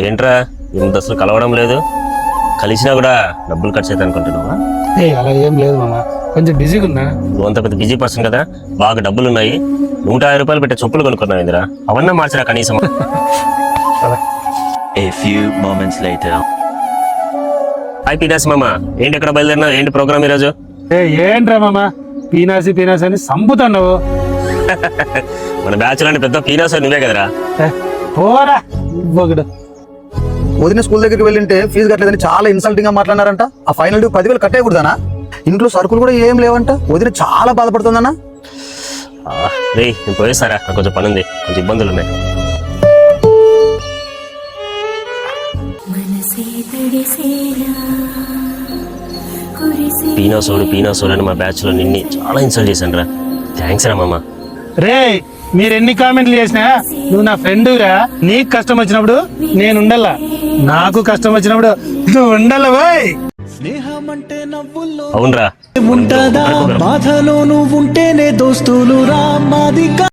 ఏంట్రా ఇంత అసలు కలవడం లేదు, కలిసినా కూడా డబ్బులు ఖర్చు అవుతాయి అనుకుంటున్నావా? అలా ఏం లేదు మామ, కొంచెం బిజీగా ఉన్నా. నువ్వు అంత పెద్ద బిజీ పర్సన్ కదా, బాగా డబ్బులు ఉన్నాయి, 150 రూపాయలు పెట్టే చెప్పులు కొనుక్కున్నావు ఇందిరా, అవన్నా మార్చరా కనీసం. A few moments later. Hi పీనాసి మామ, ఏంటి ఎక్కడ బయలుదేరినా, ఏంటి ప్రోగ్రామ్ ఈరోజు? ఏంట్రా మామ పీనాసి పీనాసి అని సంపుతున్నావు. మన బ్యాచ్ లోని పెద్ద పీనాసి నువ్వే కదరా. పోరా ఒకడు. వదిన స్కూల్ దగ్గరికి వెళ్ళింటే ఫీజు కట్టలేదని చాలా ఇన్సల్టింగ్ గా మాట్లాడారంట. ఆ ఫైనల్ డ్యూ 10,000 కట్టేయకూడదనా? ఇంట్లో సరుకులు కూడా ఏం లేవంట. వదిన చాలా బాధపడుతుందన్నా. రే నేను పోయేస్తారా, నాకు కొంచెం పని ఉంది, కొంచెం ఇబ్బందులు ఉన్నాయి. పీనాసోడు అని మా బ్యాచ్ లో నిన్ని చాలా ఇన్సల్ట్ చేశాను రా. థ్యాంక్స్ రా మామ. రే మీరు ఎన్ని కామెంట్లు చేసినా నువ్వు నా ఫ్రెండుగా. నీకు కష్టం వచ్చినప్పుడు నేను ఉండాల, నాకు కష్టం వచ్చినప్పుడు నువ్వు ఉండాల. బాయ్ అవునరా, బాధలో నువ్వు ఉంటేనే దోస్తులు రా మాది.